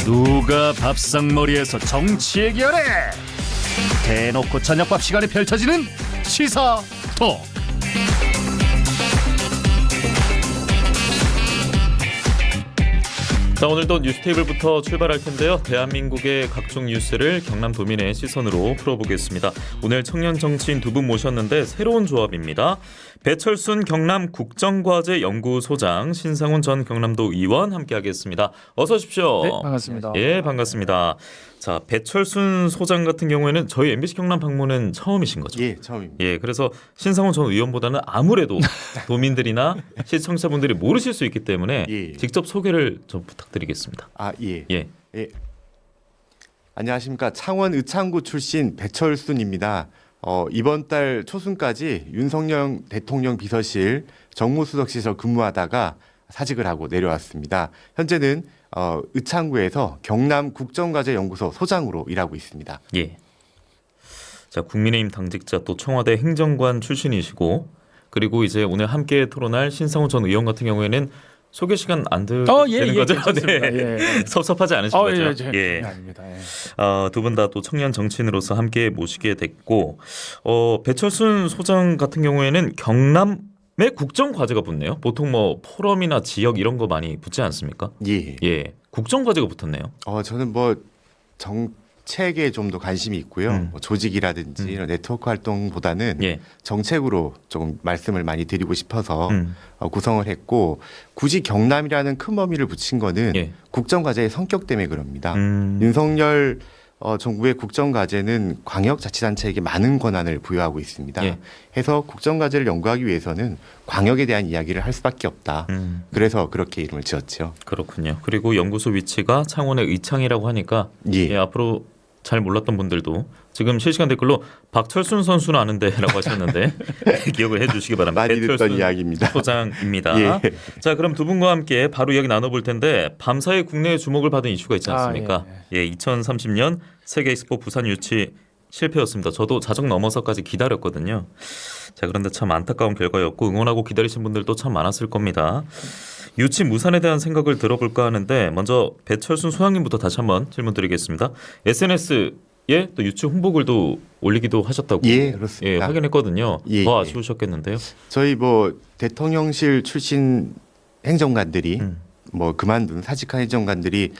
누가 밥상머리에서 정치 얘기하래? 대놓고 저녁밥 시간에 펼쳐지는 시사톡. 자, 오늘도 뉴스테이블부터 출발할 텐데요. 대한민국의 각종 뉴스를 경남 도민의 시선으로 풀어보겠습니다. 오늘 청년 정치인 두 분 모셨는데 새로운 조합입니다. 배철순 경남 국정과제연구소장, 신상훈 전 경남도 의원 함께하겠습니다. 어서 오십시오. 네, 반갑습니다. 예, 반갑습니다. 자, 배철순 소장 같은 경우에는 저희 MBC 경남 방문은 처음이신 거죠? 예, 처음입니다. 예, 그래서 신상훈 전 의원보다는 아무래도 도민들이나 시청자분들이 모르실 수 있기 때문에 예. 직접 소개를 좀 부탁드리겠습니다. 아, 예. 예. 예. 안녕하십니까. 창원 의창구 출신 배철순입니다. 이번 달 초순까지 윤석열 대통령 비서실 정무수석실에서 근무하다가 사직을 하고 내려왔습니다. 현재는 의창구에서 경남 국정과제연구소 소장으로 일하고 있습니다. 예. 자, 국민의힘 당직자 또 청와대 행정관 출신이시고, 그리고 이제 오늘 함께 토론할 신상훈 전 의원 같은 경우에는 소개 시간 안 되는 거죠? 네. 섭섭하지 않으신 거죠? 예. 아닙니다. 예. 두 분 다 또 청년 정치인으로서 함께 모시게 됐고, 배철순 소장 같은 경우에는 경남의 국정 과제가 붙네요. 보통 뭐 포럼이나 지역 이런 거 많이 붙지 않습니까? 예. 예, 국정 과제가 붙었네요. 저는 뭐 정책에 좀 더 관심이 있고요. 뭐 조직이라든지 이런 네트워크 활동보다는 예. 정책으로 조금 말씀을 많이 드리고 싶어서 구성을 했고, 굳이 경남이라는 큰 범위를 붙인 거는 예. 국정과제의 성격 때문에 그럽니다. 윤석열 정부의 국정과제는 광역자치단체에게 많은 권한을 부여하고 있습니다. 예. 해서 국정과제를 연구하기 위해서는 광역에 대한 이야기를 할 수밖에 없다. 그래서 그렇게 이름을 지었죠. 그렇군요. 그리고 연구소 위치가 창원의 의창이라고 하니까 예. 앞으로 잘 몰랐던 분들도 지금 실시간 댓글로 박철순 선수는 아는데라고 하셨는데 기억을 해주시기 바랍니다. 많이 듣던 배철순 이야기입니다. 소장입니다. 예. 자, 그럼 두 분과 함께 바로 이야기 나눠볼 텐데, 밤사이 국내에 주목을 받은 이슈가 있지 않습니까? 예, 2030년 세계 엑스포 부산 유치 실패였습니다. 저도 자정 넘어서까지 기다렸거든요. 자, 그런데 참 안타까운 결과였고 응원하고 기다리신 분들도 참 많았을 겁니다. 유치 무산에 대한 생각을 들어볼까 하는데, 먼저 배철순 소장님부터 다시 한번 질문 드리겠습니다. SNS에 또 유치 홍보글도 올리기도 하셨다고 예, 그렇습니다. 예, 확인했거든요. 예, 더 예. 아쉬우셨겠는데요. 저희 뭐 대통령실 출신 행정관들이 뭐 그만둔 사직한 행정관들이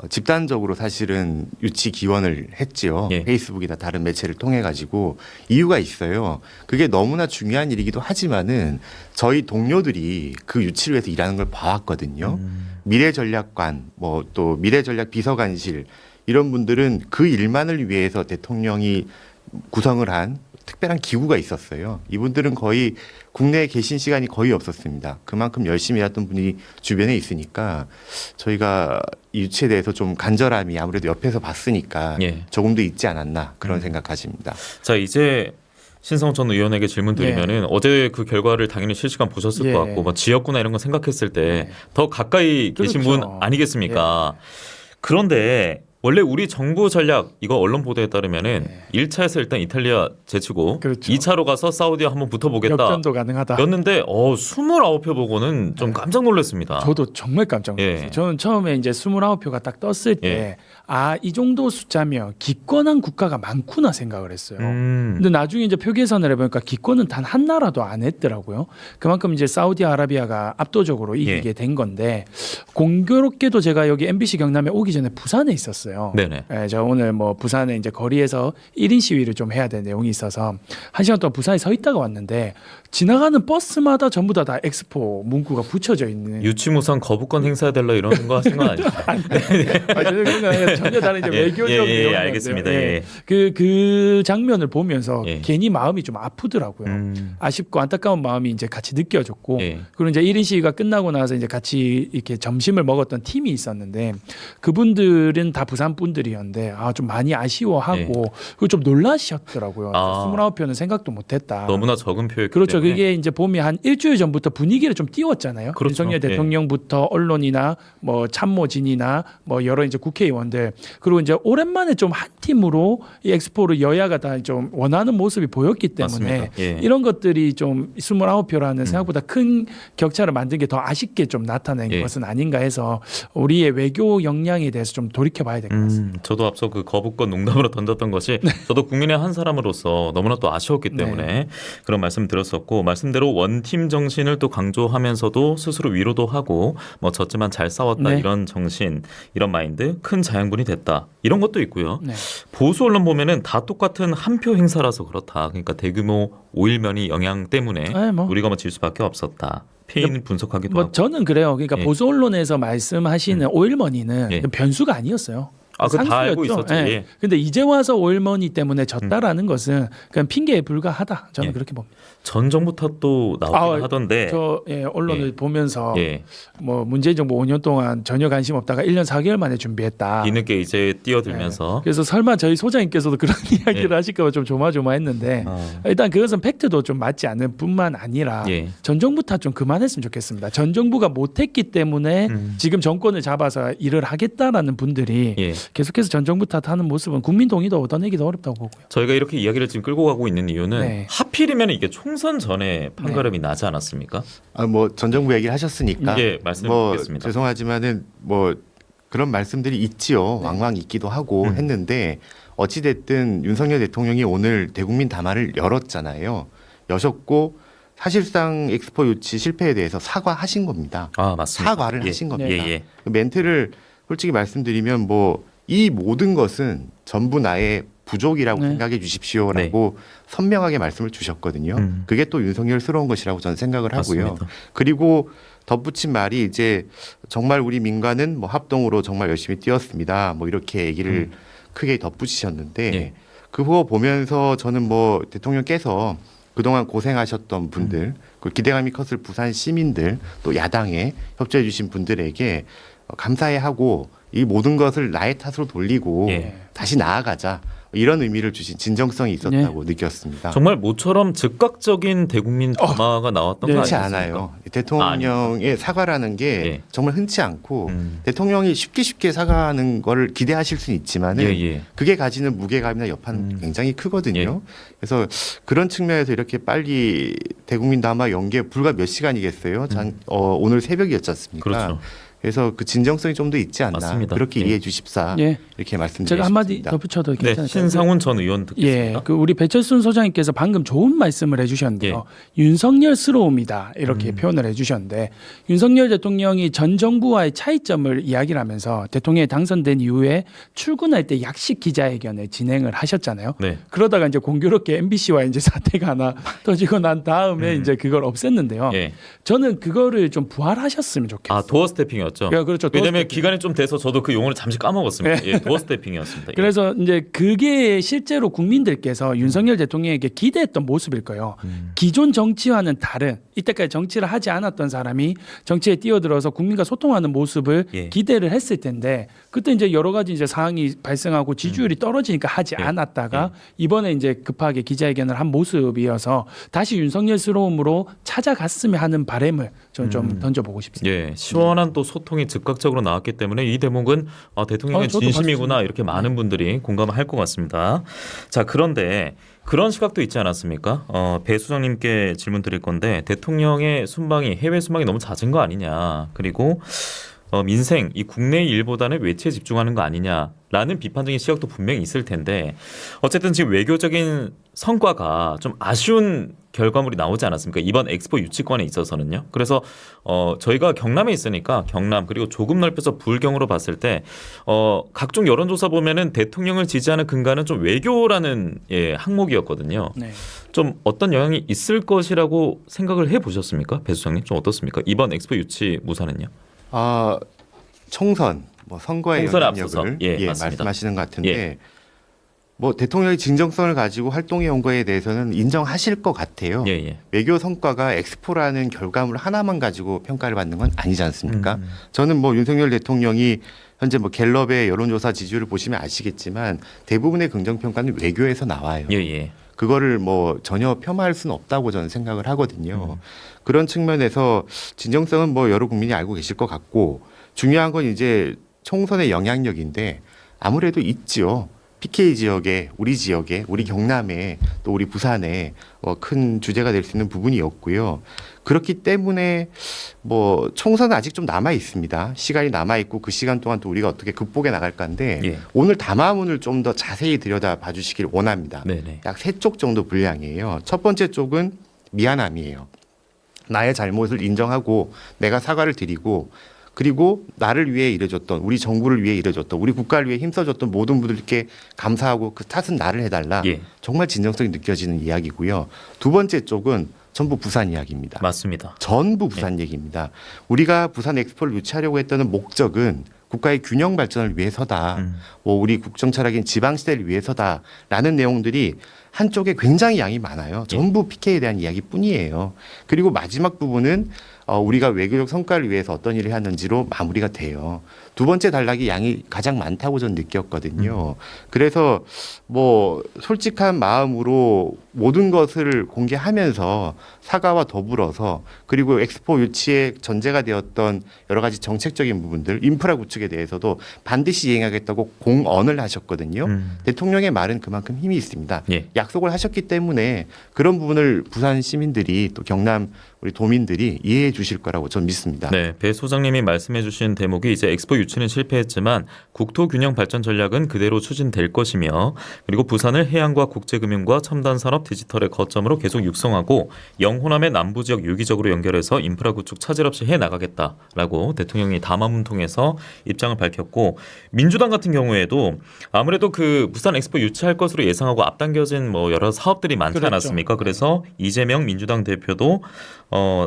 집단적으로 사실은 유치 기원을 했지요. 예. 페이스북이나 다른 매체를 통해 가지고 이유가 있어요. 그게 너무나 중요한 일이기도 하지만은 저희 동료들이 그 유치를 위해서 일하는 걸 봐왔거든요. 미래전략관, 뭐 또 미래전략 비서관실 이런 분들은 그 일만을 위해서 대통령이 구성을 한 특별한 기구가 있었어요. 이분들은 거의 국내에 계신 시간이 거의 없었습니다. 그만큼 열심히 일했던 분이 주변에 있으니까 저희가 이 유치에 대해서 좀 간절함이 아무래도 옆에서 봤으니까 예. 조금 더 있지 않았나 그런 생각하십니다. 자, 이제 신성훈 전 의원에게 질문 드리면은 어제 그 결과를 당연히 실시간 보셨을 예. 것 같고, 뭐 지역구나 이런 거 생각했을 때 더 가까이 계신 분 그렇죠. 아니겠습니까? 그런데 원래 우리 정부 전략, 이거 언론 보도에 따르면은 1차에서 일단 이탈리아 제치고 그렇죠. 2차로 가서 사우디와 한번 붙어보겠다 역전도 가능하다. 였는데 29표 보고는 좀 깜짝 놀랐습니다. 저도 정말 깜짝 놀랐어요. 예. 저는 처음에 이제 29표가 딱 떴을 때 이 정도 숫자면 기권한 국가가 많구나 생각을 했어요. 근데 나중에 이제 표 계산을 해보니까 기권은 단 한 나라도 안 했더라고요. 그만큼 이제 사우디아라비아가 압도적으로 이기게 된 건데, 공교롭게도 제가 여기 MBC 경남에 오기 전에 부산에 있었어요. 네네. 예, 제가 오늘 뭐 부산에 이제 거리에서 1인 시위를 좀 해야 될 내용이 있어서 1시간 동안 부산에 서 있다가 왔는데, 지나가는 버스마다 전부 다 엑스포 문구가 붙여져 있는. 유치무상 거부권 행사해 달라 이런 거 하신 거 아니에요? 전혀 다른 이제 외교적 내용이었는데요. 알겠습니다. 예. 그 장면을 보면서 예. 괜히 마음이 좀 아프더라고요. 아쉽고 안타까운 마음이 이제 같이 느껴졌고, 예. 그리고 이제 1인 시위가 끝나고 나서 이제 같이 이렇게 점심을 먹었던 팀이 있었는데, 그분들은 다 부산 분들이었는데 좀 많이 아쉬워하고 그리고 좀 놀라셨더라고요. 29표는 생각도 못했다. 너무나 적은 표였기 그렇죠. 때문에. 그게 이제 보면 한 일주일 전부터 분위기를 좀 띄웠잖아요. 그렇죠. 윤석열 대통령부터 언론이나 뭐 참모진이나 뭐 여러 이제 국회의원들, 그리고 이제 오랜만에 좀 한 팀으로 이 엑스포를 여야가 다 좀 원하는 모습이 보였기 때문에 맞습니다. 예. 이런 것들이 좀 29표라는 생각보다 큰 격차를 만든 게 더 아쉽게 좀 나타낸 예. 것은 아닌가 아닌가 해서 우리의 외교 역량에 대해서 좀 돌이켜봐야 될 것 같습니다. 저도 앞서 그 거부권 농담으로 던졌던 것이 저도 국민의 한 사람으로서 너무나 또 아쉬웠기 때문에 그런 말씀 드렸었고 말씀대로 원팀 정신을 또 강조하면서도 스스로 위로도 하고 뭐 졌지만 잘 싸웠다 이런 정신 이런 마인드 큰 자양분이 됐다 이런 것도 있고요. 보수 언론 보면은 다 똑같은 한 표 행사라서 그렇다. 그러니까 대규모 5.1면이 영향 때문에 우리가 뭐 질 수밖에 없었다. 피해는 분석하기도 하고. 저는 그래요. 그러니까 보수 언론에서 말씀하시는 5.1머니는 변수가 아니었어요. 그거 다 알고 있었죠. 예. 근데 이제 와서 5.1머니 때문에 졌다라는 것은 그냥 핑계에 불과하다. 저는 그렇게 봅니다. 전 정부 탓도 나오긴 하던데. 저 언론을 보면서 뭐 문재인 정부 5년 동안 전혀 관심 없다가 1년 4개월 만에 준비했다. 뒤늦게 이제 뛰어들면서. 그래서 설마 저희 소장님께서도 그런 이야기를 하실까 봐 좀 조마조마했는데 일단 그것은 팩트도 좀 맞지 않을 뿐만 아니라 전 정부 탓 좀 그만했으면 좋겠습니다. 전 정부가 못했기 때문에 지금 정권을 잡아서 일을 하겠다라는 분들이 계속해서 전 정부 탓하는 모습은 국민 동의도 얻어내기도 어렵다고 보고요. 저희가 이렇게 이야기를 지금 끌고 가고 있는 이유는 하필이면 이게 총선 전에 판가름이 나지 않았습니까? 뭐 전 정부 얘기를 하셨으니까 말씀드리겠습니다. 죄송하지만은 뭐 그런 말씀들이 있지요. 왕왕 있기도 하고 했는데 어찌 됐든 윤석열 대통령이 오늘 대국민 담화를 열었잖아요. 여셨고 사실상 엑스포 유치 실패에 대해서 사과하신 겁니다. 맞습니다. 사과를 하신 겁니다. 그 멘트를 솔직히 말씀드리면 뭐 이 모든 것은 전부 나의 부족이라고 생각해 주십시오라고 선명하게 말씀을 주셨거든요. 그게 또 윤석열스러운 것이라고 저는 생각을 하고요. 맞습니다. 그리고 덧붙인 말이 이제 정말 우리 민간은 뭐 합동으로 정말 열심히 뛰었습니다. 뭐 이렇게 얘기를 크게 덧붙이셨는데 그거 보면서 저는 뭐 대통령께서 그동안 고생하셨던 분들, 그 기대감이 컸을 부산 시민들, 또 야당에 협조해 주신 분들에게 감사해하고 이 모든 것을 나의 탓으로 돌리고 다시 나아가자. 이런 의미를 주신 진정성이 있었다고 느꼈습니다. 정말 모처럼 즉각적인 대국민 담화가 나왔던 거 흔치 아니겠습니까? 않아요. 대통령의 사과라는 게 정말 흔치 않고 대통령이 쉽게 사과하는 걸 기대하실 수는 있지만은 그게 가지는 무게감이나 여파는 굉장히 크거든요. 그래서 그런 측면에서 이렇게 빨리 대국민 담화 연계 불과 몇 시간이겠어요. 오늘 새벽이었지 않습니까? 그렇죠. 그래서 그 진정성이 좀 더 있지 않나. 맞습니다. 그렇게 이해해 주십사. 이렇게 말씀드리겠습니다. 제가 한마디 덧붙여도 괜찮을까요? 신상훈 전 의원 듣겠습니다. 그 우리 배철순 소장님께서 방금 좋은 말씀을 해주셨는데요. 윤석열스러움이다 이렇게 표현을 해주셨는데 윤석열 대통령이 전 정부와의 차이점을 이야기를 하면서 대통령이 당선된 이후에 출근할 때 약식 기자회견을 진행을 하셨잖아요. 그러다가 이제 공교롭게 MBC와 이제 사태가 하나 터지고 난 다음에 이제 그걸 없앴는데요. 저는 그거를 좀 부활하셨으면 좋겠어요. 도어 스태핑이었죠. 그렇죠. 왜냐하면 기간이 좀 돼서 저도 그 용어를 잠시 까먹었습니다. 도어 스태핑이었습니다. 그래서 이제 그게 실제로 국민들께서 윤석열 대통령에게 기대했던 모습일 거예요. 기존 정치와는 다른 이때까지 정치를 하지 않았던 사람이 정치에 뛰어들어서 국민과 소통하는 모습을 기대를 했을 텐데 그때 이제 여러 가지 이제 사항이 발생하고 지지율이 떨어지니까 하지 않았다가 이번에 이제 급하게 기자회견을 한 모습이어서 다시 윤석열스러움으로 찾아갔으면 하는 바람을 저는 좀 던져보고 싶습니다. 시원한 또 소통이 즉각적으로 나왔기 때문에 이 대목은 대통령의 진심이구나 이렇게 많은 분들이 공감할 것 같습니다. 자, 그런데 그런 시각도 있지 않았습니까? 배 수장님께 질문 드릴 건데 대통령의 순방이 해외 순방이 너무 잦은 거 아니냐. 그리고 민생, 이 국내 일보다는 외채에 집중하는 거 아니냐라는 비판적인 시각도 분명히 있을 텐데 어쨌든 지금 외교적인 성과가 좀 아쉬운 결과물이 나오지 않았습니까? 이번 엑스포 유치권에 있어서는요. 그래서 저희가 경남에 있으니까 경남 그리고 조금 넓혀서 불경으로 봤을 때 각종 여론조사 보면은 대통령을 지지하는 근간은 좀 외교라는 항목이었거든요. 좀 어떤 영향이 있을 것이라고 생각을 해보셨습니까? 배 수장님 좀 어떻습니까? 이번 엑스포 유치 무사는요? 총선, 뭐 선거의 영향력을 말씀하시는 것 같은데 뭐 대통령의 진정성을 가지고 활동해 온 거에 대해서는 인정하실 것 같아요. 외교 성과가 엑스포라는 결과물 하나만 가지고 평가를 받는 건 아니지 않습니까? 저는 뭐 윤석열 대통령이 현재 뭐 갤럽의 여론조사 지지율을 보시면 아시겠지만 대부분의 긍정평가는 외교에서 나와요. 그거를 뭐 전혀 폄하할 수는 없다고 저는 생각을 하거든요. 그런 측면에서 진정성은 뭐 여러 국민이 알고 계실 것 같고 중요한 건 이제 총선의 영향력인데 아무래도 있지요. PK 지역에 우리 지역에 우리 경남에 또 우리 부산에 큰 주제가 될 수 있는 부분이었고요. 그렇기 때문에 뭐 총선은 아직 좀 남아 있습니다. 시간이 남아 있고 그 시간 동안 또 우리가 어떻게 극복해 나갈까인데 예. 오늘 담화문을 좀 더 자세히 들여다 봐주시길 원합니다. 네네. 약 3쪽 정도 분량이에요. 첫 번째 쪽은 미안함이에요. 나의 잘못을 인정하고 내가 사과를 드리고 그리고 나를 위해 일해줬던 우리 정부를 위해 일해줬던 우리 국가를 위해 힘써줬던 모든 분들께 감사하고 그 탓은 나를 해달라. 예. 정말 진정성이 느껴지는 이야기고요. 두 번째 쪽은 전부 부산 이야기입니다. 맞습니다. 전부 부산 얘기입니다. 우리가 부산 엑스포를 유치하려고 했던 목적은 국가의 균형 발전을 위해서다. 뭐 우리 국정 철학인 지방 시대를 위해서다라는 내용들이 한쪽에 굉장히 양이 많아요. 전부 PK에 대한 이야기뿐이에요. 그리고 마지막 부분은 우리가 외교적 성과를 위해서 어떤 일을 했는지로 마무리가 돼요. 두 번째 단락이 양이 가장 많다고 저는 느꼈거든요. 그래서 뭐 솔직한 마음으로 모든 것을 공개하면서 사과와 더불어서 그리고 엑스포 유치에 전제가 되었던 여러 가지 정책적인 부분들, 인프라 구축에 대해서도 반드시 이행하겠다고 공언을 하셨거든요. 대통령의 말은 그만큼 힘이 있습니다. 예. 약속을 하셨기 때문에 그런 부분을 부산 시민들이 또 경남 우리 도민들이 이해해 주실 거라고 저는 믿습니다. 네, 배 소장님이 말씀해주신 대목이 이제 엑스포 유치는 실패했지만 국토 균형 발전 전략은 그대로 추진될 것이며 그리고 부산을 해양과 국제금융과 첨단 산업 디지털의 거점으로 계속 육성하고 영호남의 남부 지역 유기적으로 연결해서 인프라 구축 차질 없이 해 나가겠다라고 대통령이 담화문 통해서 입장을 밝혔고 민주당 같은 경우에도 아무래도 그 부산 엑스포 유치할 것으로 예상하고 앞당겨진 뭐 여러 사업들이 많지 그렇죠. 않았습니까? 그래서 이재명 민주당 대표도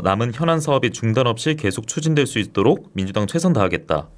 남은 현안 사업이 중단 없이 계속 추진될 수 있도록 민주당 최선 다하겠다.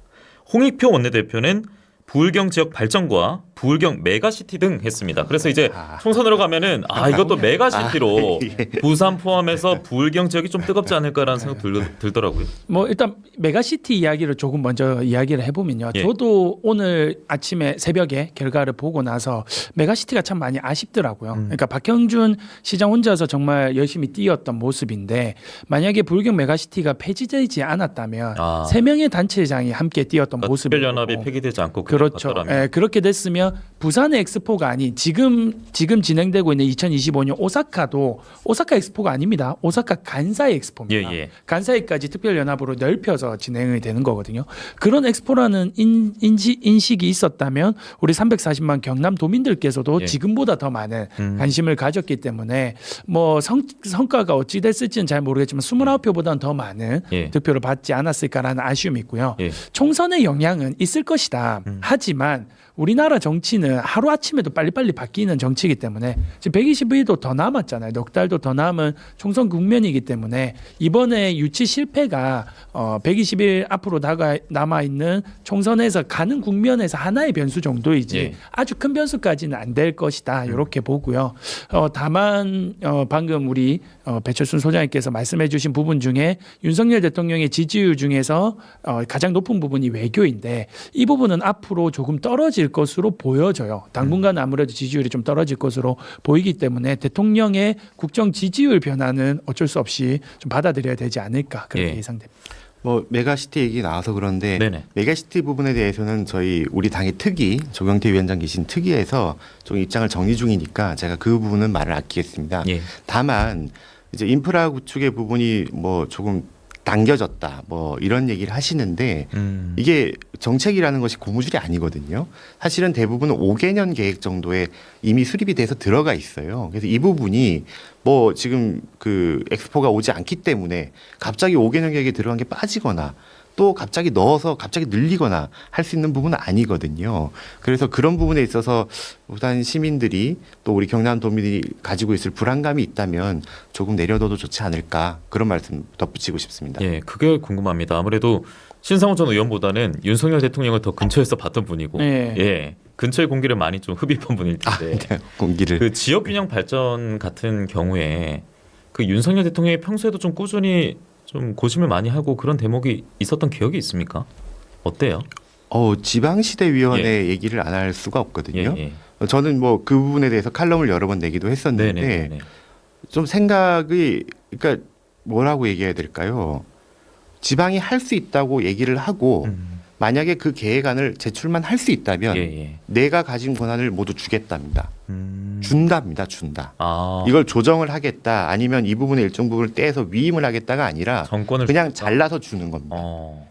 홍익표 원내대표는 부울경 지역 발전과 부울경 메가시티 등 했습니다. 그래서 이제 총선으로 가면은 이것도 메가시티로 부산 포함해서 부울경 지역이 좀 뜨겁지 않을까라는 생각 들더라고요. 뭐 일단 메가시티 이야기를 조금 먼저 이야기를 해보면요. 예. 저도 오늘 아침에 새벽에 결과를 보고 나서 메가시티가 참 많이 아쉽더라고요. 그러니까 박형준 시장 혼자서 정말 열심히 뛰었던 모습인데 만약에 부울경 메가시티가 폐지되지 않았다면 3명의 단체장이 함께 뛰었던 모습이고 특별연합이 폐기되지 않고 그렇죠. 예, 그렇게 됐으면 부산의 엑스포가 아닌 지금 진행되고 있는 2025년 오사카 엑스포가 아닙니다. 오사카 간사이 엑스포입니다. 예. 간사이까지 특별연합으로 넓혀서 진행이 되는 거거든요. 그런 엑스포라는 인식이 있었다면 우리 340만 경남 도민들께서도 예. 지금보다 더 많은 관심을 가졌기 때문에 뭐 성과가 어찌 됐을지는 잘 모르겠지만 29표보다는 더 많은 예. 득표를 받지 않았을까라는 아쉬움이 있고요. 예. 총선의 영향은 있을 것이다. 하지만 우리나라 정치는 하루아침에도 빨리빨리 바뀌는 정치이기 때문에 지금 120일도 더 남았잖아요. 넉 달도 더 남은 총선 국면이기 때문에 이번에 유치 실패가 120일 앞으로 남아있는 총선에서 가는 국면에서 하나의 변수 정도이지 예. 아주 큰 변수까지는 안 될 것이다. 이렇게 보고요. 다만 방금 우리 배철순 소장님께서 말씀해 주신 부분 중에 윤석열 대통령의 지지율 중에서 가장 높은 부분이 외교인데 이 부분은 앞으로 조금 떨어질 것으로 보여져요. 당분간 아무래도 지지율이 좀 떨어질 것으로 보이기 때문에 대통령의 국정 지지율 변화는 어쩔 수 없이 좀 받아들여야 되지 않을까 그렇게 예. 예상됩니다. 뭐 메가시티 얘기 나와서 그런데 네네. 메가시티 부분에 대해서는 저희 우리 당의 특위 조경태 위원장 계신 특위에서 좀 입장을 정리 중이니까 제가 그 부분은 말을 아끼겠습니다. 예. 다만 이제 인프라 구축의 부분이 뭐 조금 당겨졌다 뭐 이런 얘기를 하시는데 이게 정책이라는 것이 고무줄이 아니거든요. 사실은 대부분 5개년 계획 정도에 이미 수립이 돼서 들어가 있어요. 그래서 이 부분이 뭐 지금 그 엑스포가 오지 않기 때문에 갑자기 5개년 계획에 들어간 게 빠지거나 또 갑자기 넣어서 갑자기 늘리거나 할 수 있는 부분은 아니거든요. 그래서 그런 부분에 있어서 부산 시민들이 또 우리 경남 도민들이 가지고 있을 불안감이 있다면 조금 내려둬도 좋지 않을까 그런 말씀 덧붙이고 싶습니다. 예, 그게 궁금합니다. 아무래도 신상훈 전 의원보다는 윤석열 대통령을 더 근처에서 봤던 분이고, 네. 예, 근처의 공기를 많이 좀 흡입한 분일 텐데, 네, 공기를 그 지역 균형 발전 같은 경우에 그 윤석열 대통령이 평소에도 좀 꾸준히 좀 고심을 많이 하고 그런 대목이 있었던 기억이 있습니까? 어때요? 지방시대위원회 얘기를 안 할 수가 없거든요. 예. 저는 뭐 그 부분에 대해서 칼럼을 여러 번 내기도 했었는데 네네. 좀 생각이 그러니까 뭐라고 얘기해야 될까요? 지방이 할 수 있다고 얘기를 하고 만약에 그 계획안을 제출만 할 수 있다면 예, 예. 내가 가진 권한을 모두 주겠답니다. 준다. 아, 이걸 조정을 하겠다 아니면 이 부분의 일정 부분을 떼서 위임을 하겠다가 아니라 정권을 그냥 주겠다? 잘라서 주는 겁니다.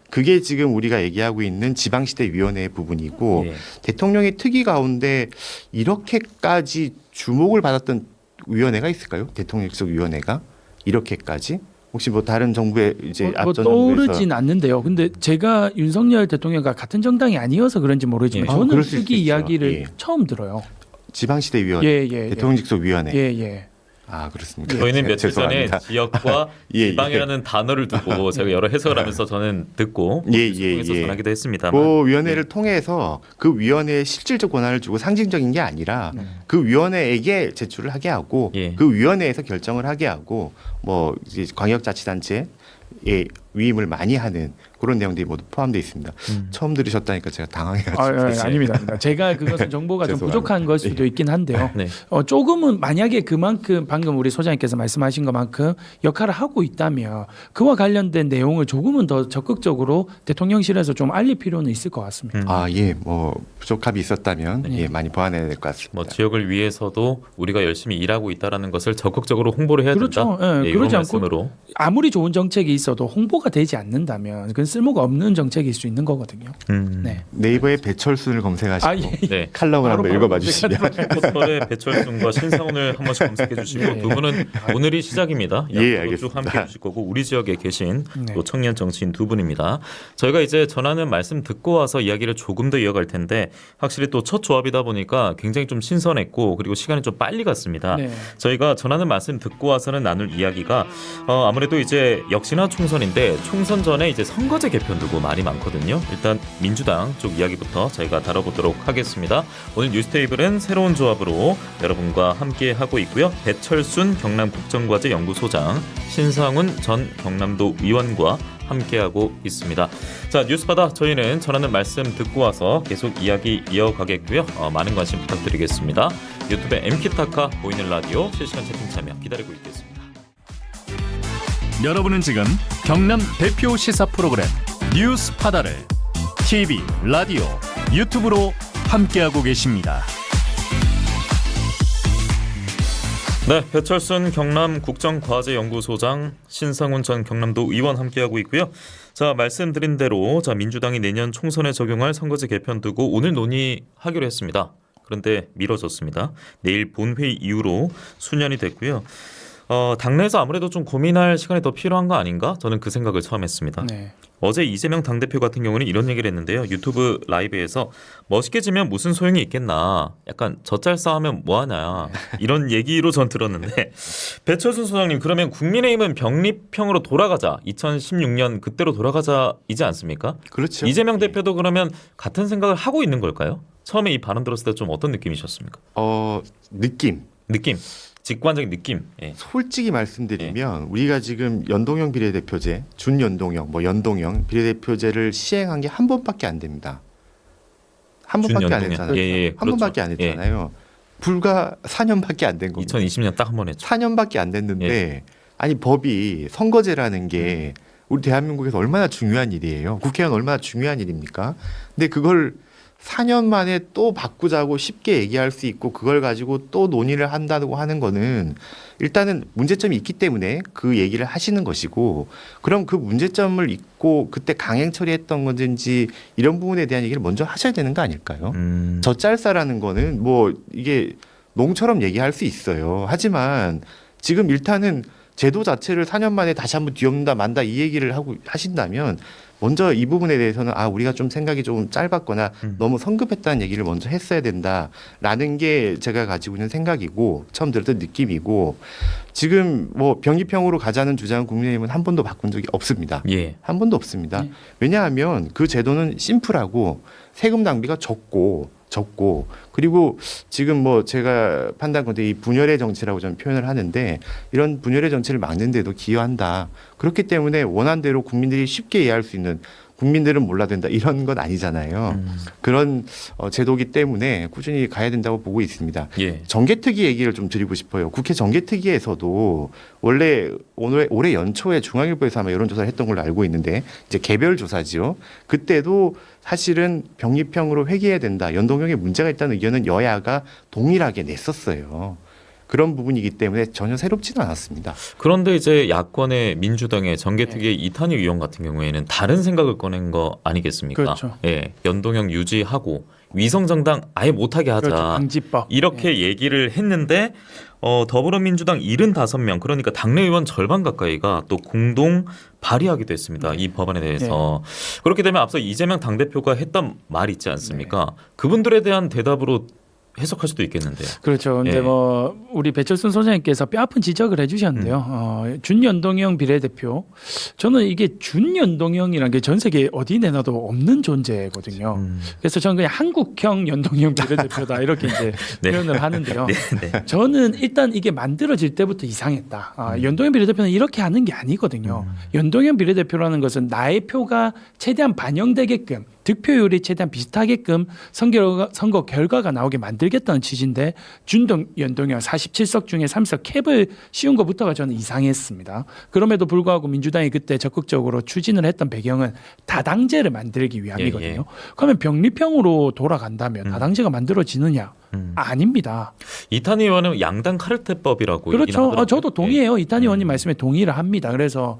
그게 지금 우리가 얘기하고 있는 지방시대위원회의 부분이고 예. 대통령의 특위 가운데 이렇게까지 주목을 받았던 위원회가 있을까요? 대통령직 위원회가 이렇게까지 혹시 뭐 다른 정부의 이제 뭐 앞전 떠오르진 정부에서 않는데요. 근데 제가 윤석열 대통령과 같은 정당이 아니어서 그런지 모르지만 예. 저는 그럴 수 특위 있겠죠. 이야기를 예. 처음 들어요. 지방시대위원회, 예. 대통령직속위원회. 예. 아 그렇습니다. 저희는 며칠 전에 죄송합니다. 지역과 예, 지방이라는 단어를 두고 제가 여러 해석을 하면서 저는 듣고 통해서 전하기도 했습니다만 그 위원회를 통해서 그 위원회에 실질적 권한을 주고 상징적인 게 아니라 그 위원회에게 제출을 하게 하고 예. 그 위원회에서 결정을 하게 하고 뭐 이제 광역자치단체에 위임을 많이 하는 그런 내용들이 모두 포함되어 있습니다. 처음 들으셨다니까 제가 당황해가지고 아닙니다. 제가 그것은 정보가 좀 죄송합니다. 부족한 걸 수도 있긴 한데요. 네. 조금은 만약에 그만큼 방금 우리 소장님께서 말씀하신 것만큼 역할을 하고 있다면 그와 관련된 내용을 조금은 더 적극적으로 대통령실에서 좀 알릴 필요는 있을 것 같습니다. 뭐 부족함이 있었다면 많이 보완해야 될 것 같습니다. 뭐 지역을 위해서도 우리가 열심히 일하고 있다라는 것을 적극적으로 홍보를 해야 그렇죠. 된다. 예, 이런 그러지 않고 말씀으로. 아무리 좋은 정책이 있어도 홍보가 되지 않는다면 그건 쓸모가 없는 정책일 수 있는 거거든요. 네. 네이버에 배철순을 검색하시고 네. 칼럼을 한번 읽어봐 주시면 포털에 배철순과 신상훈을 한 번씩 검색해 주시고 예. 두 분은 오늘이 시작입니다. 예, 쭉 알겠습니다. 함께 해주실 거고 우리 지역에 계신 네. 또 청년 정치인 두 분입니다. 저희가 이제 전하는 말씀 듣고 와서 이야기를 조금 더 이어갈 텐데 확실히 또 첫 조합이다 보니까 굉장히 좀 신선했고 그리고 시간이 좀 빨리 갔습니다. 네. 저희가 전하는 말씀 듣고 와서는 나눌 이야기가 아무래도 이제 역시나 총선인데 총선 전에 이제 선거제 개편 두고 말이 많거든요. 일단 민주당 쪽 이야기부터 저희가 다뤄보도록 하겠습니다. 오늘 뉴스테이블은 새로운 조합으로 여러분과 함께 하고 있고요. 배철순 경남국정과제 연구소장, 신상훈 전 경남도 의원과 함께하고 있습니다. 자, 뉴스바다 저희는 전하는 말씀 듣고 와서 계속 이야기 이어가겠고요. 많은 관심 부탁드리겠습니다. 유튜브에 MK타카 보이는 라디오 실시간 채팅 참여 기다리고 있겠습니다. 여러분은 지금 경남 대표 시사 프로그램 뉴스바다를 TV, 라디오, 유튜브로 함께하고 계십니다. 네, 배철순 경남국정과제연구소장, 신상훈 전 경남도 의원 함께하고 있고요. 자, 말씀드린 대로 민주당이 내년 총선에 적용할 선거제 개편 두고 오늘 논의하기로 했습니다. 그런데 미뤄졌습니다. 내일 본회의 이후로 수년이 됐고요. 당내에서 아무래도 좀 고민할 시간이 더 필요한 거 아닌가? 저는 그 생각을 처음 했습니다. 네. 어제 이재명 당대표 같은 경우는 이런 얘기를 했는데요. 유튜브 라이브에서 멋있게 지면 무슨 소용이 있겠나. 약간 젖잘 싸우면 뭐하냐. 이런 얘기로 전 들었는데 배철순 소장님 그러면 국민의힘은 병립형으로 돌아가자. 2016년 그때로 돌아가자이지 않습니까? 그렇죠. 이재명 대표도 그러면 같은 생각을 하고 있는 걸까요? 처음에 이 발언 들었을 때 좀 어떤 느낌이셨습니까? 느낌. 직관적인 느낌. 예. 솔직히 말씀드리면 우리가 지금 연동형 비례대표제, 준연동형, 연동형 비례대표제를 시행한 게 한 번밖에 안 됩니다. 한 번밖에 안 준연동형. 했잖아요. 예, 한 번밖에 안 했잖아요. 불과 4년밖에 안 된 겁니다. 2020년 딱 한 번 했죠. 4년밖에 안 됐는데 아니 법이 선거제라는 게 우리 대한민국에서 얼마나 중요한 일이에요. 국회의원 얼마나 중요한 일입니까? 근데 그걸 4년 만에 또 바꾸자고 쉽게 얘기할 수 있고 그걸 가지고 또 논의를 한다고 하는 거는 일단은 문제점이 있기 때문에 그 얘기를 하시는 것이고 그럼 그 문제점을 잊고 그때 강행 처리했던 건지 이런 부분에 대한 얘기를 먼저 하셔야 되는 거 아닐까요? 젖잘싸라는 거는 이게 농처럼 얘기할 수 있어요. 하지만 지금 일단은 제도 자체를 4년 만에 다시 한번 뒤엎는다 만다 이 얘기를 하신다면 먼저 이 부분에 대해서는 우리가 좀 생각이 좀 짧았거나 너무 성급했다는 얘기를 먼저 했어야 된다라는 게 제가 가지고 있는 생각이고 처음 들었던 느낌이고 지금 병립형으로 가자는 주장은 국민의힘은 한 번도 바꾼 적이 없습니다. 예. 한 번도 없습니다. 왜냐하면 그 제도는 심플하고 세금 낭비가 적고 그리고 지금 제가 판단컨대 이 분열의 정치라고 저는 표현을 하는데 이런 분열의 정치를 막는 데도 기여한다. 그렇기 때문에 원한대로 국민들이 쉽게 이해할 수 있는 국민들은 몰라도 된다 이런 건 아니잖아요. 그런 제도기 때문에 꾸준히 가야 된다고 보고 있습니다. 예. 정개특위 얘기를 좀 드리고 싶어요. 국회 정개특위에서도 원래 올해 연초에 중앙일보에서 아마 여론조사를 했던 걸로 알고 있는데 이제 개별 조사지요. 그때도 사실은 병립형으로 회귀해야 된다. 연동형에 문제가 있다는 의견은 여야가 동일하게 냈었어요. 그런 부분이기 때문에 전혀 새롭지는 않았습니다. 그런데 이제 야권의 민주당의 정개특위 이탄희 의원 같은 경우에는 다른 생각을 꺼낸 거 아니겠습니까? 그렇죠. 예, 연동형 유지하고 위성정당 아예 못하게 하자. 그렇죠. 방지법. 이렇게 얘기를 했는데 더불어민주당 75명 그러니까 당내 의원 절반 가까이가 또 공동 발의하기도 했습니다. 이 법안에 대해서. 그렇게 되면 앞서 이재명 당대표가 했던 말 있지 않습니까? 그분들에 대한 대답으로 해석할 수도 있겠는데요. 그렇죠. 근데 예. 뭐 우리 배철순 소장님께서 뼈아픈 지적을 해주셨는데요. 준연동형 비례대표, 저는 이게 준연동형이라는 게 전 세계 어디 내놔도 없는 존재거든요. 그래서 저는 그냥 한국형 연동형 비례대표다 이렇게 이제 네. 표현을 하는데요. 네. 저는 일단 이게 만들어질 때부터 이상했다. 연동형 비례대표는 이렇게 하는 게 아니거든요. 연동형 비례대표라는 것은 나의 표가 최대한 반영되게끔, 득표율이 최대한 비슷하게끔 선거 결과가 나오게 만들겠다는 취지인데 연동형 47석 중에 3석 캡을 씌운 것부터가 저는 이상했습니다. 그럼에도 불구하고 민주당이 그때 적극적으로 추진을 했던 배경은 다당제를 만들기 위함이거든요. 예. 그러면 병립형으로 돌아간다면 다당제가 만들어지느냐? 아닙니다. 이탄희 의원은 양당 카르텔법이라고 얘기는 그렇죠. 하더라고요. 저도 동의해요. 예. 이탄희 의원님 말씀에 동의를 합니다. 그래서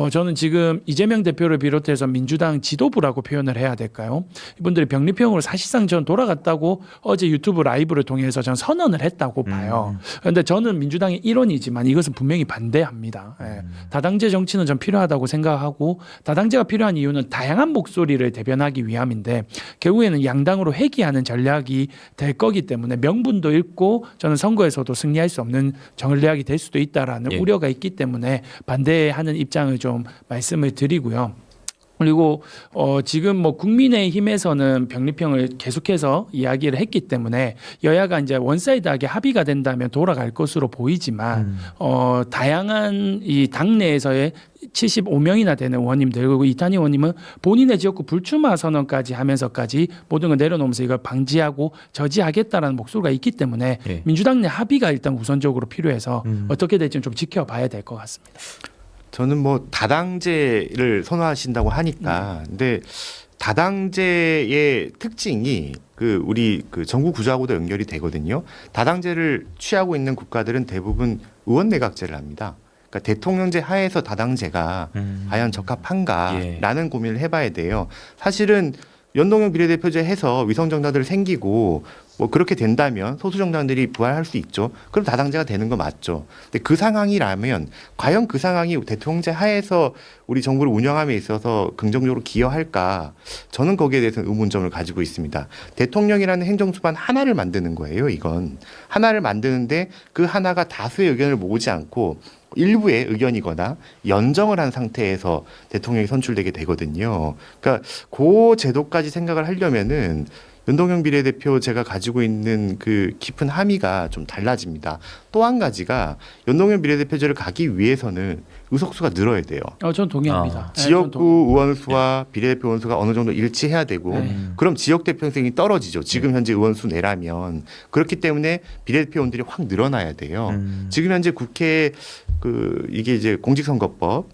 저는 지금 이재명 대표를 비롯해서 민주당 지도부라고 표현을 해야 될까요? 이분들이 병립형으로 사실상 전 돌아갔다고 어제 유튜브 라이브를 통해서 전 선언을 했다고 봐요. 그런데 저는 민주당의 일원이지만 이것은 분명히 반대합니다. 예. 다당제 정치는 전 필요하다고 생각하고 다당제가 필요한 이유는 다양한 목소리를 대변하기 위함인데 결국에는 양당으로 회귀하는 전략이 될 거기 때문에 명분도 있고 저는 선거에서도 승리할 수 없는 전략이 될 수도 있다라는 예. 우려가 있기 때문에 반대하는 입장을 좀 말씀을 드리고요. 그리고 지금 뭐 국민의힘에서는 병립형을 계속해서 이야기를 했기 때문에 여야가 이제 원사이드하게 합의가 된다면 돌아갈 것으로 보이지만 다양한 이 당내에서의 75명이나 되는 의원님들 그리고 이탄희 의원님은 본인의 지역구 불출마 선언까지 하면서까지 모든 걸 내려놓으면서 이걸 방지하고 저지하겠다라는 목소리가 있기 때문에 예. 민주당 내 합의가 일단 우선적으로 필요해서 어떻게 될지는 좀 지켜봐야 될 것 같습니다. 저는 뭐 다당제를 선호하신다고 하니까 근데 다당제의 특징이 우리 전국 구조하고도 연결이 되거든요. 다당제를 취하고 있는 국가들은 대부분 의원 내각제를 합니다. 그러니까 대통령제 하에서 다당제가 과연 적합한가라는 고민을 해봐야 돼요. 사실은 연동형 비례대표제 해서 위성정당들 생기고 뭐 그렇게 된다면 소수정당들이 부활할 수 있죠. 그럼 다당제가 되는 거 맞죠. 근데 그 상황이라면 과연 그 상황이 대통령제 하에서 우리 정부를 운영함에 있어서 긍정적으로 기여할까? 저는 거기에 대해서는 의문점을 가지고 있습니다. 대통령이라는 행정수반 하나를 만드는 거예요. 이건 하나를 만드는데 그 하나가 다수의 의견을 모으지 않고 일부의 의견이거나 연정을 한 상태에서 대통령이 선출되게 되거든요. 그러니까 그 제도까지 생각을 하려면은 연동형 비례대표 제가 가지고 있는 그 깊은 함의가 좀 달라집니다. 또 한 가지가 연동형 비례대표제를 가기 위해서는 의석수가 늘어야 돼요. 저는 동의합니다. 네, 지역구 의원수와 비례대표 의원수가 어느 정도 일치해야 되고 그럼 지역 대표성이 떨어지죠. 지금 현재 의원수 내라면. 그렇기 때문에 비례대표 의원들이 확 늘어나야 돼요. 지금 현재 국회에 이게 이제 공직선거법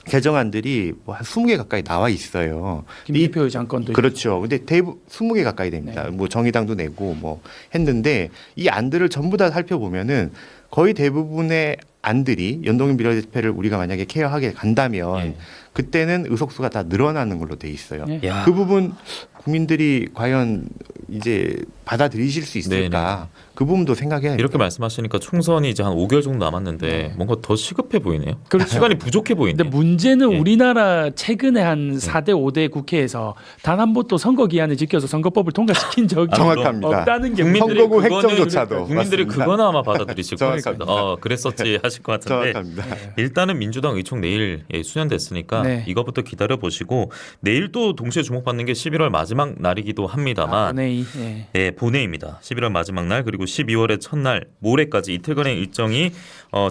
개정안들이 뭐 한 20개 가까이 나와 있어요. 김기표 의장 건도 그렇죠. 근데 대부분 20개 가까이 됩니다. 네. 뭐 정의당도 내고 뭐 했는데 이 안들을 전부 다 살펴보면은 거의 대부분의 안들이 연동형 비례대표를 우리가 만약에 케어하게 간다면 예. 그때는 의석수가 다 늘어나는 걸로 돼 있어요. 예. 야. 그 부분 국민들이 과연 이제 받아들이실 수 있을까? 네네. 그 부분도 생각해야 이렇게 돼요. 말씀하시니까 총선이 이제 한 5개월 정도 남았는데 뭔가 더 시급해 보이네요. 시간이 부족해 보이네요. 근데 문제는 예. 우리나라 최근에 한 4대 5대 국회에서 단 한 번도 선거 기한을 지켜서 선거법을 통과시킨 적이 정확합니다. 없다는 게 국민들이 선거구 그거는 획정조차도 국민들이 맞습니다. 그거나 아마 받아들이실 것 같습니다. 정확합니다. 그랬었지 하실 것 같은데 정확합니다. 일단은 민주당 의총 내일 수년됐으니까 네. 이것부터 기다려 보시고 내일 또 동시에 주목받는 게 11월 마지막 날이기도 합니다만 네, 본회의. 예. 네, 본회의입니다. 11월 마지막 날 그리고 12월의 첫날 모레까지 이틀간의 일정이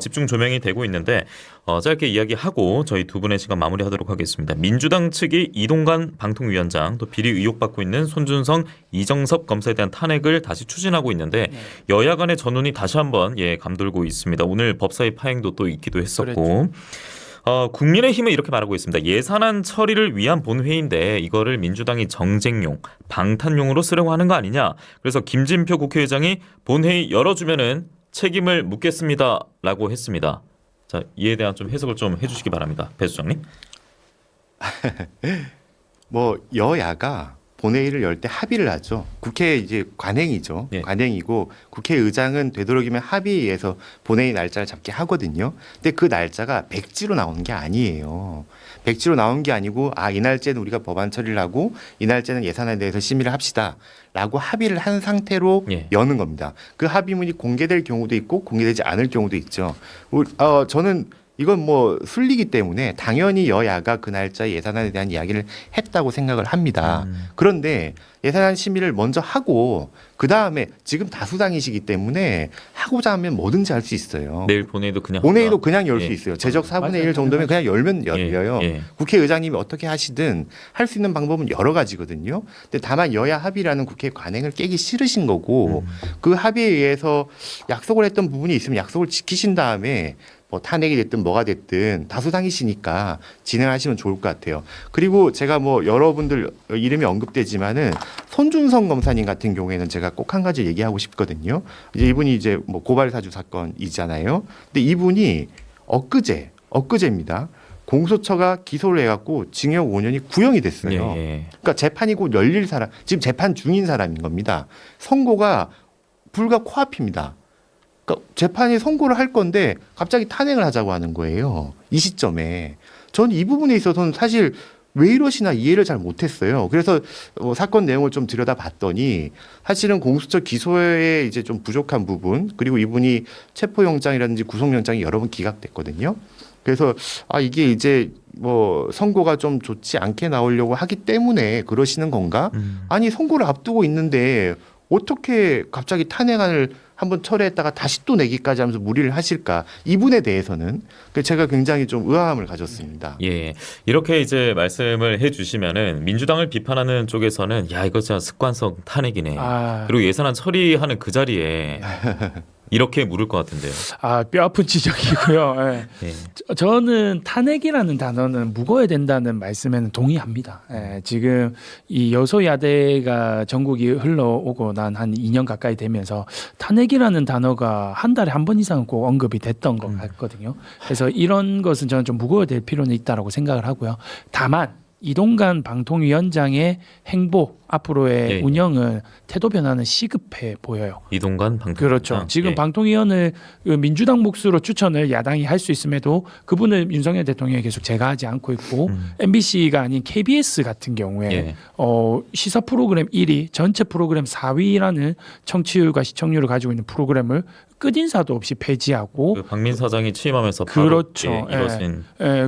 집중 조명이 되고 있는데 짧게 이야기하고 저희 두 분의 시간 마무리하도록 하겠습니다. 민주당 측이 이동관 방통위원장 또 비리 의혹받고 있는 손준성, 이정섭 검사에 대한 탄핵을 다시 추진하고 있는데 여야 간의 전운이 다시 한번 감돌고 있습니다. 오늘 법사위 파행도 또 있기도 했었고 그랬죠. 국민의힘은 이렇게 말하고 있습니다. 예산안 처리를 위한 본회의인데 이거를 민주당이 정쟁용, 방탄용으로 쓰려고 하는 거 아니냐. 그래서 김진표 국회의장이 본회의 열어주면은 책임을 묻겠습니다라고 했습니다. 자, 이에 대한 좀 해석을 좀 해주시기 바랍니다. 배 수장님. 뭐 여야가 본회의를 열 때 합의를 하죠. 국회 이제 관행이죠. 예. 관행이고 국회의장은 되도록이면 합의해서 본회의 날짜를 잡게 하거든요. 근데 그 날짜가 백지로 나오는 게 아니에요. 백지로 나온 게 아니고 이 날짜는 우리가 법안 처리를 하고 이 날짜는 예산안에 대해서 심의를 합시다라고 합의를 한 상태로 여는 겁니다. 그 합의문이 공개될 경우도 있고 공개되지 않을 경우도 있죠. 저는 이건 뭐 순리기 때문에 당연히 여야가 그 날짜에 예산안에 대한 이야기를 했다고 생각을 합니다. 그런데 예산안 심의를 먼저 하고 그 다음에 지금 다수당이시기 때문에 하고자 하면 뭐든지 할 수 있어요. 내일 본회의도 그냥 본회의도 그냥 열 수 예. 있어요. 제적 4분의 1 맞아요. 정도면 그냥 열면 열려요. 예. 국회의장님이 어떻게 하시든 할 수 있는 방법은 여러 가지거든요. 근데 다만 여야 합의라는 국회 관행을 깨기 싫으신 거고 그 합의에 의해서 약속을 했던 부분이 있으면 약속을 지키신 다음에 뭐 탄핵이 됐든 뭐가 됐든 다수당이시니까 진행하시면 좋을 것 같아요. 그리고 제가 뭐 여러분들 이름이 언급되지만은 손준성 검사님 같은 경우에는 제가 꼭 한 가지 얘기하고 싶거든요. 이제 이분이 이제 뭐 고발 사주 사건이잖아요. 근데 이분이 엊그제입니다. 공소처가 기소를 해갖고 징역 5년이 구형이 됐어요. 예. 그러니까 재판이 곧 열릴 사람, 지금 재판 중인 사람인 겁니다. 선고가 불과 코앞입니다. 그러니까 재판이 선고를 할 건데 갑자기 탄핵을 하자고 하는 거예요. 이 시점에. 저는 이 부분에 있어서는 사실 왜 이러시나 이해를 잘 못했어요. 그래서 사건 내용을 좀 들여다봤더니 사실은 공수처 기소에 이제 좀 부족한 부분 그리고 이분이 체포영장이라든지 구속영장이 여러 번 기각됐거든요. 그래서 이게 이제 뭐 선고가 좀 좋지 않게 나오려고 하기 때문에 그러시는 건가? 아니 선고를 앞두고 있는데 어떻게 갑자기 탄핵안을 한번 철회했다가 다시 또 내기까지 하면서 무리를 하실까? 이분에 대해서는 제가 굉장히 좀 의아함을 가졌습니다. 예, 이렇게 이제 말씀을 해주시면은 민주당을 비판하는 쪽에서는 야 이거 진짜 습관성 탄핵이네. 그리고 예산안 처리하는 그 자리에 이렇게 물을 것 같은데요. 뼈 아픈 지적이고요. 예. 예. 저는 탄핵이라는 단어는 묵어야 된다는 말씀에는 동의합니다. 예. 지금 이 여소야대가 전국이 흘러오고 난 한 2년 가까이 되면서 탄핵이라는 단어가 한 달에 한 번 이상은 꼭 언급이 됐던 것 같거든요. 그래서 이런 것은 저는 좀 묵어야 될 필요는 있다라고 생각을 하고요. 다만 이동관 방통위원장의 행보 앞으로의 운영은 태도 변화는 시급해 보여요. 이동관 방통위원장. 그렇죠. 지금 방통위원을 민주당 몫으로 추천을 야당이 할 수 있음에도 그분을 윤석열 대통령이 계속 제거하지 않고 있고 MBC가 아닌 KBS 같은 경우에 시사 프로그램 1위, 전체 프로그램 4위라는 청취율과 시청률을 가지고 있는 프로그램을 끝인사도 없이 폐지하고 그 박민 사장이 취임하면서 바로 그렇죠. 이뤄진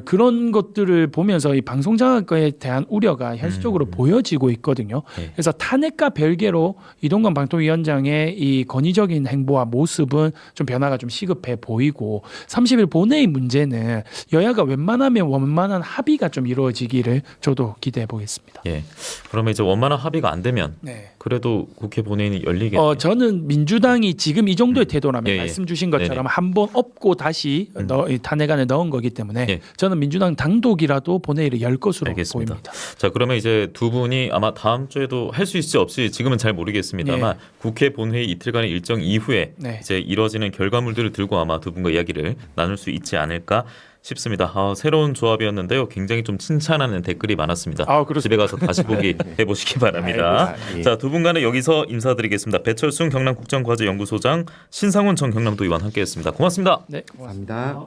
그런 것들을 보면서 이 방송장악에 대한 우려가 현실적으로 보여지고 있거든요. 그래서 탄핵과 별개로 이동관 방통위원장의 이 권위적인 행보와 모습은 좀 변화가 좀 시급해 보이고 30일 본회의 문제는 여야가 웬만하면 원만한 합의가 좀 이루어지기를 저도 기대해 보겠습니다. 예. 그러면 이제 원만한 합의가 안 되면 그래도 국회 본회의는 열리겠네요. 저는 민주당이 지금 이 정도의 태도라면 말씀 주신 것처럼 네네. 한번 엎고 다시 탄핵안에 넣은 거기 때문에 저는 민주당 단독이라도 본회의를 열 것으로 알겠습니다. 보입니다. 자, 그러면 이제 두 분이 아마 다음 주에도 할 수 있을지 없을지 지금은 잘 모르겠습니다만 국회 본회의 이틀간의 일정 이후에 이제 이뤄지는 결과물들을 들고 아마 두 분과 이야기를 나눌 수 있지 않을까 싶습니다. 새로운 조합이었는데요. 굉장히 좀 칭찬하는 댓글이 많았습니다. 집에 가서 다시 보기 해보시기 바랍니다. 자, 두 분과는 여기서 인사드리겠습니다. 배철순 경남국정과제연구소장, 신상훈 전 경남도의원 함께했습니다. 고맙습니다. 네, 감사합니다.